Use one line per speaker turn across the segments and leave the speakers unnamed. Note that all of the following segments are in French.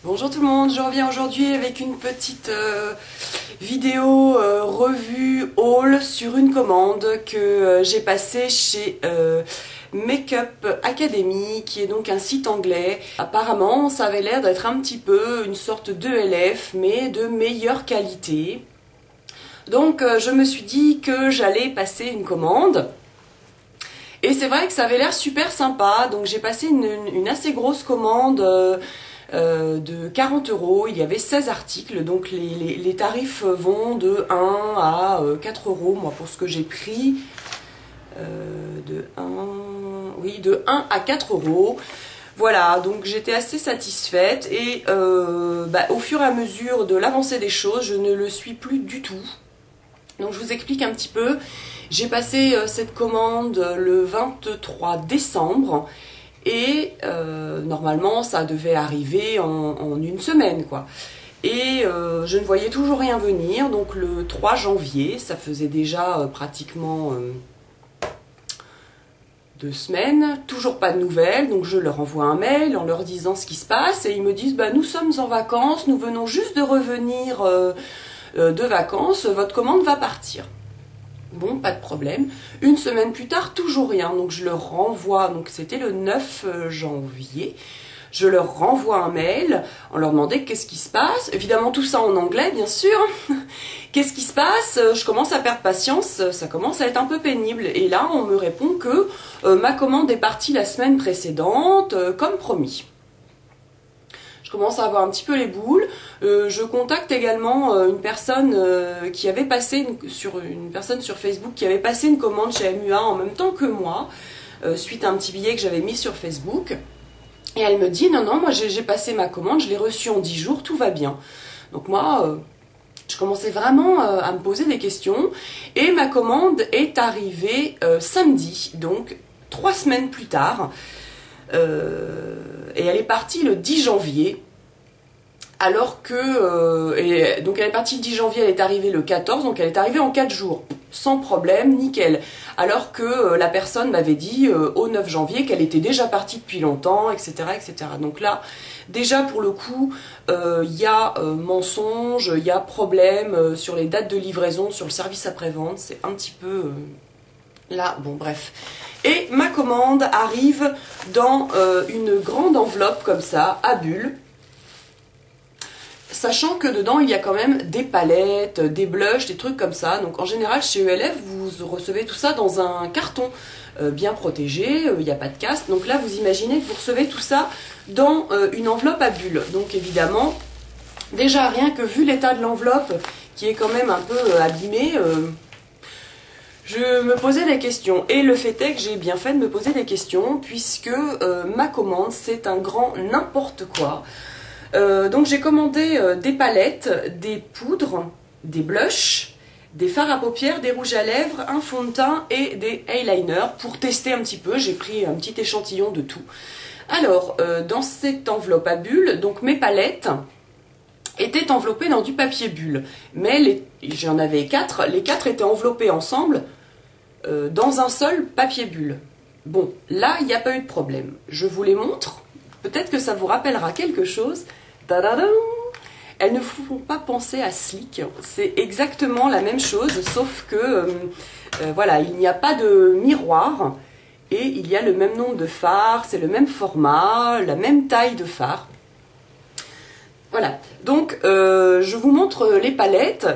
Bonjour tout le monde, je reviens aujourd'hui avec une petite vidéo revue haul sur une commande que j'ai passée chez Makeup Academy, qui est donc un site anglais. Apparemment ça avait l'air d'être un petit peu une sorte de LF mais de meilleure qualité. Donc je me suis dit que j'allais passer une commande. Et c'est vrai que ça avait l'air super sympa, donc j'ai passé une assez grosse commande de 40 €. Il y avait 16 articles, donc les tarifs vont de 1 à 4 €, moi pour ce que j'ai pris. De 1 à 4 €. Voilà, donc j'étais assez satisfaite et au fur et à mesure de l'avancée des choses, je ne le suis plus du tout. Donc je vous explique un petit peu. J'ai passé cette commande le 23 décembre et normalement ça devait arriver en une semaine quoi. Et je ne voyais toujours rien venir, donc le 3 janvier, ça faisait déjà pratiquement 2 semaines, toujours pas de nouvelles, donc je leur envoie un mail en leur disant ce qui se passe et ils me disent nous sommes en vacances, nous venons juste de revenir de vacances, votre commande va partir. Bon, pas de problème. Une semaine plus tard, toujours rien. Donc je leur renvoie, donc c'était le 9 janvier, je leur renvoie un mail en leur demandant qu'est-ce qui se passe. Évidemment tout ça en anglais, bien sûr. Qu'est-ce qui se passe? Je commence à perdre patience, ça commence à être un peu pénible. Et là, on me répond que ma commande est partie la semaine précédente, comme promis. Je commence à avoir un petit peu les boules. Je contacte également une personne qui avait passé une personne sur Facebook qui avait passé une commande chez MUA en même temps que moi, suite à un petit billet que j'avais mis sur Facebook. Et elle me dit non, moi j'ai passé ma commande, je l'ai reçue en 10 jours, tout va bien. Donc moi, je commençais vraiment à me poser des questions. Et ma commande est arrivée samedi, donc 3 semaines plus tard. Et elle est partie le 10 janvier. Alors que, donc elle est partie le 10 janvier, elle est arrivée le 14, donc elle est arrivée en 4 jours, sans problème, nickel. Alors que la personne m'avait dit au 9 janvier qu'elle était déjà partie depuis longtemps, etc., etc. Donc là, déjà pour le coup, il y a mensonge, il y a problème sur les dates de livraison, sur le service après-vente, c'est un petit peu... Là, bon bref. Et ma commande arrive dans une grande enveloppe comme ça, à bulles. Sachant que dedans il y a quand même des palettes, des blushs, des trucs comme ça. Donc en général chez ELF vous recevez tout ça dans un carton bien protégé, il n'y a pas de casse. Donc là vous imaginez que vous recevez tout ça dans une enveloppe à bulles. Donc évidemment, déjà rien que vu l'état de l'enveloppe qui est quand même un peu abîmée, je me posais des questions. Et le fait est que j'ai bien fait de me poser des questions puisque ma commande c'est un grand n'importe quoi. Donc j'ai commandé des palettes, des poudres, des blushs, des fards à paupières, des rouges à lèvres, un fond de teint et des eyeliners pour tester un petit peu. J'ai pris un petit échantillon de tout. Alors, dans cette enveloppe à bulles, donc mes palettes étaient enveloppées dans du papier bulle. Mais j'en avais 4, les 4 étaient enveloppées ensemble dans un seul papier bulle. Bon, là, il n'y a pas eu de problème. Je vous les montre. Peut-être que ça vous rappellera quelque chose. Tadadam! Elles ne vous font pas penser à Sleek. C'est exactement la même chose, sauf que voilà, il n'y a pas de miroir et il y a le même nombre de fards, c'est le même format, la même taille de fard. Voilà, donc je vous montre les palettes.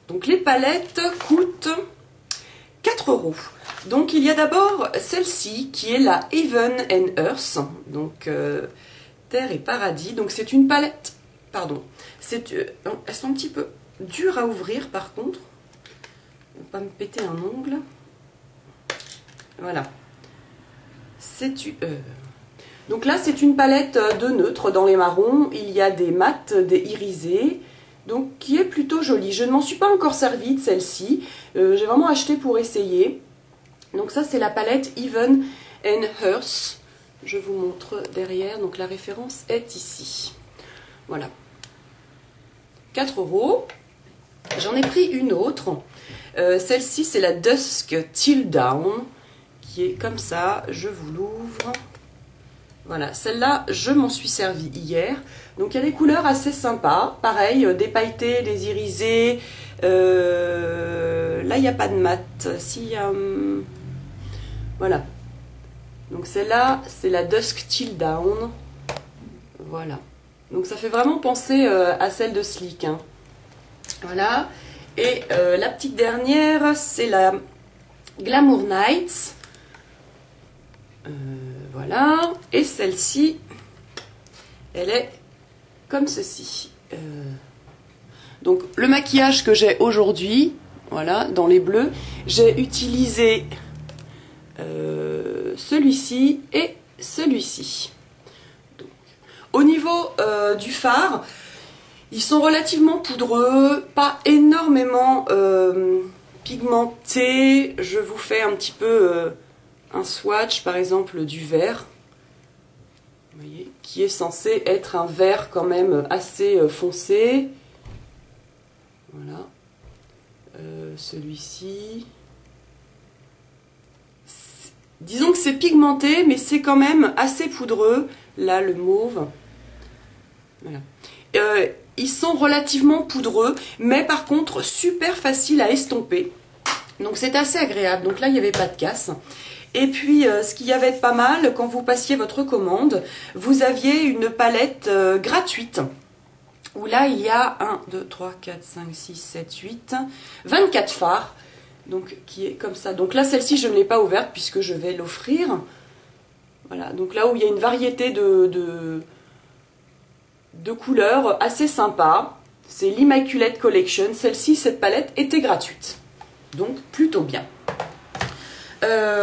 Donc les palettes coûtent 4 €. Donc il y a d'abord celle-ci qui est la Heaven and Earth, donc Terre et Paradis. Donc c'est une palette, pardon, elles sont un petit peu dures à ouvrir par contre, on va pas me péter un ongle. Voilà, donc là c'est une palette de neutres dans les marrons, il y a des mats, des irisés, donc qui est plutôt jolie. Je ne m'en suis pas encore servie de celle-ci, j'ai vraiment acheté pour essayer. Donc ça c'est la palette Heaven and Earth. Je vous montre derrière, donc la référence est ici. Voilà. 4 €. J'en ai pris une autre. Celle-ci c'est la Dusk Till Dawn, qui est comme ça. Je vous l'ouvre. Voilà, celle-là, je m'en suis servie hier. Donc il y a des couleurs assez sympas. Pareil, des pailletés, des irisés. Là, il n'y a pas de mat. Si, voilà. Donc celle-là, c'est la Dusk Till Down. Voilà. Donc ça fait vraiment penser à celle de Sleek. Hein. Voilà. Et la petite dernière, c'est la Glamour Nights. Voilà. Et celle-ci, elle est comme ceci. Donc le maquillage que j'ai aujourd'hui, voilà, dans les bleus, j'ai utilisé celui-ci et celui-ci. Au niveau du fard, ils sont relativement poudreux, pas énormément pigmentés. Je vous fais un petit peu un swatch, par exemple du vert, vous voyez, qui est censé être un vert quand même assez foncé. Voilà. Celui-ci. Disons que c'est pigmenté, mais c'est quand même assez poudreux. Là, le mauve. Voilà. Ils sont relativement poudreux, mais par contre super faciles à estomper. Donc c'est assez agréable. Donc là, il n'y avait pas de casse. Et puis, ce qu'il y avait de pas mal, quand vous passiez votre commande, vous aviez une palette gratuite. Où là, il y a 1, 2, 3, 4, 5, 6, 7, 8, 24 fards. Donc, qui est comme ça. Donc là, celle-ci, je ne l'ai pas ouverte puisque je vais l'offrir. Voilà. Donc là où il y a une variété de couleurs assez sympa. C'est l'Immaculate Collection. Celle-ci, cette palette était gratuite. Donc, plutôt bien.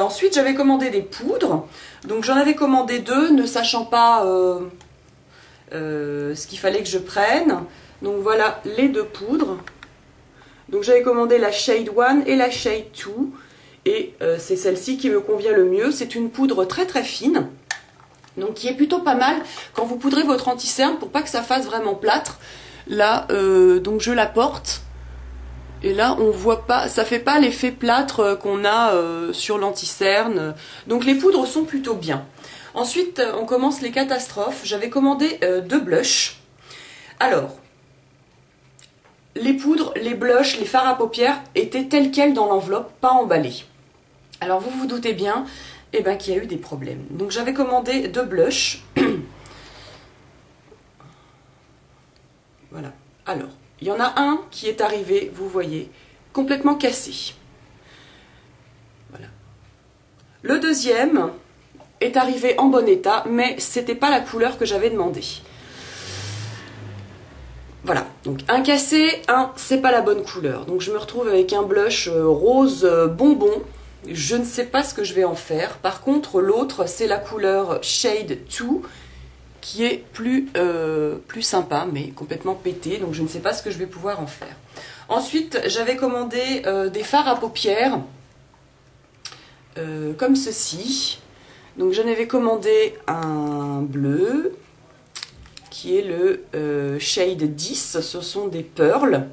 Ensuite, j'avais commandé des poudres. Donc, j'en avais commandé 2, ne sachant pas ce qu'il fallait que je prenne. Donc, voilà les 2 poudres. Donc, j'avais commandé la Shade 1 et la Shade 2. Et c'est celle-ci qui me convient le mieux. C'est une poudre très très fine. Donc, qui est plutôt pas mal quand vous poudrez votre anti-cerne pour pas que ça fasse vraiment plâtre. Là, donc je la porte. Et là, on voit pas, ça fait pas l'effet plâtre qu'on a sur l'anti-cerne. Donc les poudres sont plutôt bien. Ensuite, on commence les catastrophes. J'avais commandé 2 blushs. Alors, les poudres, les blushs, les fards à paupières étaient tels quels dans l'enveloppe, pas emballés. Alors vous vous doutez bien qu'il y a eu des problèmes. Donc j'avais commandé 2 blushs. Voilà. Alors, il y en a un qui est arrivé, vous voyez, complètement cassé. Voilà. Le deuxième est arrivé en bon état, mais c'était pas la couleur que j'avais demandé. Voilà, donc un cassé, c'est pas la bonne couleur. Donc je me retrouve avec un blush rose bonbon. Je ne sais pas ce que je vais en faire. Par contre, l'autre, c'est la couleur Shade 2, qui est plus sympa, mais complètement pété. Donc je ne sais pas ce que je vais pouvoir en faire. Ensuite, j'avais commandé des fards à paupières, comme ceci. Donc j'en avais commandé un bleu, qui est le Shade 10. Ce sont des pearls.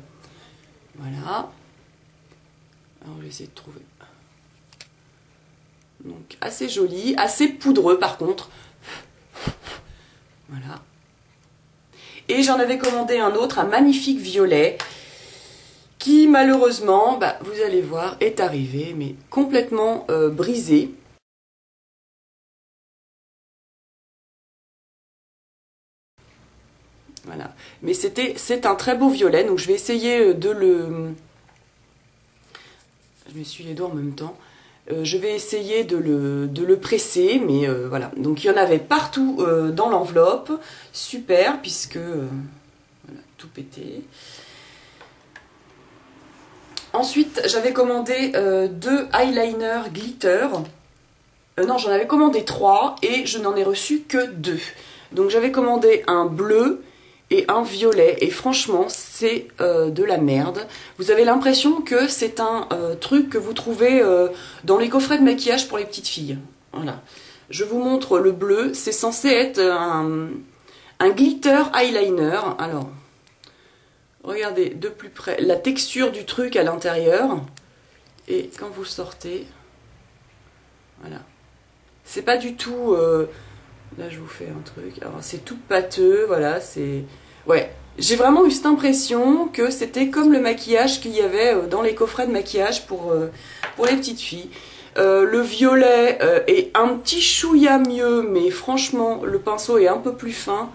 Voilà. Alors, je vais essayer de trouver. Donc assez joli, assez poudreux par contre. Voilà. Et j'en avais commandé un autre, un magnifique violet, qui malheureusement, vous allez voir, est arrivé, mais complètement brisé. Voilà. Mais c'est un très beau violet, donc je vais essayer de le... Je m'essuie les doigts en même temps. Je vais essayer de le presser, mais voilà. Donc il y en avait partout dans l'enveloppe. Super, puisque voilà, tout pété. Ensuite, j'avais commandé 2 eyeliners glitter. Non, j'en avais commandé 3 et je n'en ai reçu que 2. Donc j'avais commandé un bleu et un violet, et franchement c'est de la merde. Vous avez l'impression que c'est un truc que vous trouvez dans les coffrets de maquillage pour les petites filles. Voilà. Je vous montre le bleu, c'est censé être un glitter eyeliner. Alors, regardez de plus près la texture du truc à l'intérieur, et quand vous le sortez, voilà. C'est pas du tout Là, je vous fais un truc. Alors, c'est tout pâteux, voilà, c'est... Ouais, j'ai vraiment eu cette impression que c'était comme le maquillage qu'il y avait dans les coffrets de maquillage pour les petites filles. Le violet est un petit chouïa mieux, mais franchement, le pinceau est un peu plus fin.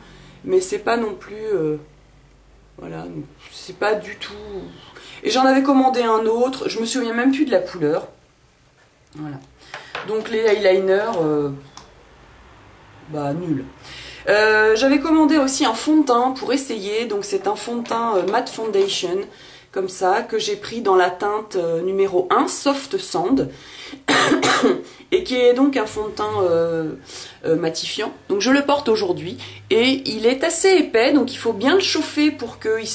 Mais c'est pas non plus... voilà, c'est pas du tout... Et j'en avais commandé un autre, je me souviens même plus de la couleur. Voilà. Donc les eyeliners, bah nul. J'avais commandé aussi un fond de teint pour essayer, donc c'est un fond de teint matte foundation, comme ça, que j'ai pris dans la teinte numéro 1, Soft Sand, et qui est donc un fond de teint matifiant. Donc je le porte aujourd'hui, et il est assez épais, donc il faut bien le chauffer pour qu'il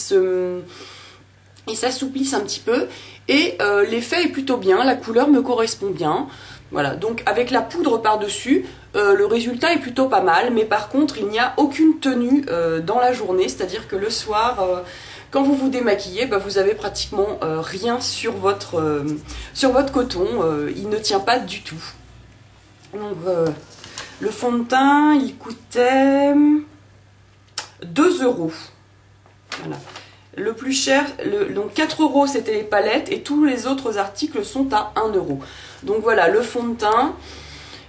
s'assouplisse un petit peu, et l'effet est plutôt bien, la couleur me correspond bien. Voilà, donc avec la poudre par-dessus, le résultat est plutôt pas mal, mais par contre il n'y a aucune tenue dans la journée, c'est-à-dire que le soir, quand vous vous démaquillez, bah, vous avez pratiquement rien sur votre coton, il ne tient pas du tout. Donc le fond de teint, il coûtait 2 €. Voilà. Le plus cher, donc 4 € c'était les palettes et tous les autres articles sont à 1 €. Donc voilà, le fond de teint,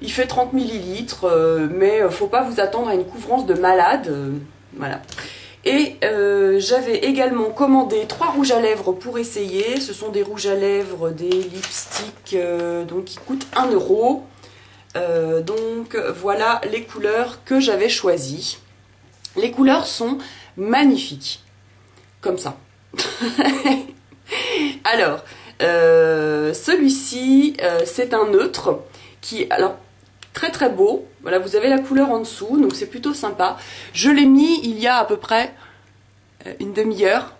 il fait 30 ml, mais faut pas vous attendre à une couvrance de malade. Voilà. Et j'avais également commandé 3 rouges à lèvres pour essayer. Ce sont des rouges à lèvres, des lipsticks, donc qui coûtent 1 €. Donc voilà les couleurs que j'avais choisies. Les couleurs sont magnifiques. Comme ça. Alors, celui-ci, c'est un neutre qui, alors, très très beau. Voilà, vous avez la couleur en dessous, donc c'est plutôt sympa. Je l'ai mis il y a à peu près une demi-heure.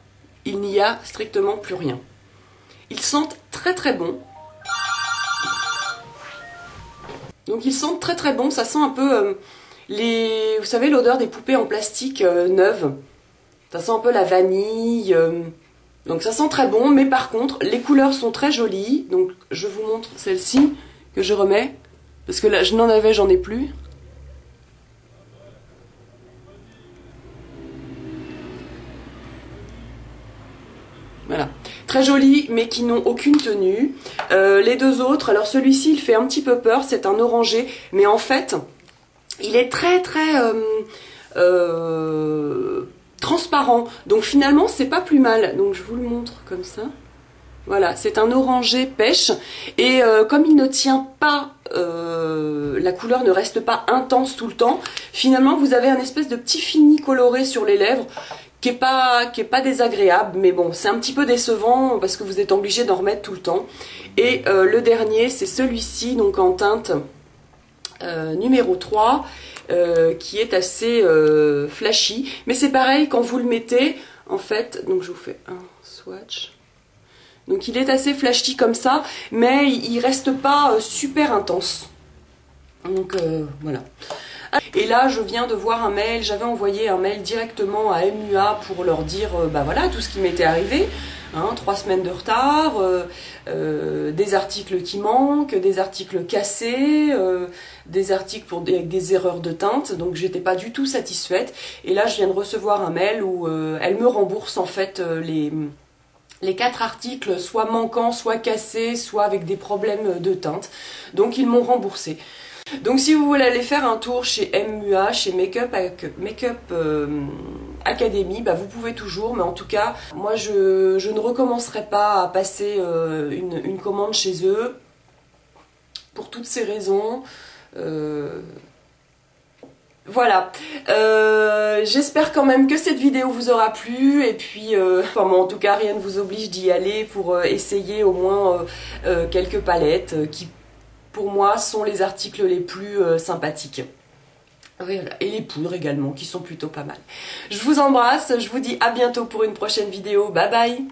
Il n'y a strictement plus rien. Ils sentent très très bon. Donc ils sentent très très bon. Ça sent un peu vous savez, l'odeur des poupées en plastique neuves. Ça sent un peu la vanille, donc ça sent très bon, mais par contre, les couleurs sont très jolies. Donc je vous montre celle-ci que je remets, parce que là, je n'en avais, j'en ai plus. Voilà, très jolies, mais qui n'ont aucune tenue. Les deux autres, alors celui-ci, il fait un petit peu peur, c'est un orangé, mais en fait, il est très très... transparent, donc finalement c'est pas plus mal. Donc je vous le montre comme ça. Voilà, c'est un orangé pêche et comme il ne tient pas, la couleur ne reste pas intense tout le temps, finalement vous avez un espèce de petit fini coloré sur les lèvres qui est pas désagréable, mais bon, c'est un petit peu décevant parce que vous êtes obligé d'en remettre tout le temps. Et le dernier, c'est celui-ci, donc en teinte numéro 3, qui est assez flashy, mais c'est pareil quand vous le mettez en fait. Donc je vous fais un swatch, donc il est assez flashy comme ça, mais il reste pas super intense, donc voilà. Et là je viens de voir un mail, j'avais envoyé un mail directement à MUA pour leur dire bah voilà tout ce qui m'était arrivé. 3 semaines de retard, des articles qui manquent, des articles cassés, des articles avec des erreurs de teinte, donc j'étais pas du tout satisfaite. Et là je viens de recevoir un mail où elle me rembourse en fait les 4 articles, soit manquants, soit cassés, soit avec des problèmes de teinte. Donc ils m'ont remboursé. Donc si vous voulez aller faire un tour chez MUA, chez Makeup Academy, bah vous pouvez toujours, mais en tout cas, moi je ne recommencerai pas à passer une commande chez eux, pour toutes ces raisons. Voilà, j'espère quand même que cette vidéo vous aura plu, et puis enfin, en tout cas rien ne vous oblige d'y aller pour essayer au moins quelques palettes qui pour moi sont les articles les plus sympathiques. Voilà. Et les poudres également qui sont plutôt pas mal. Je vous embrasse, je vous dis à bientôt pour une prochaine vidéo, bye bye.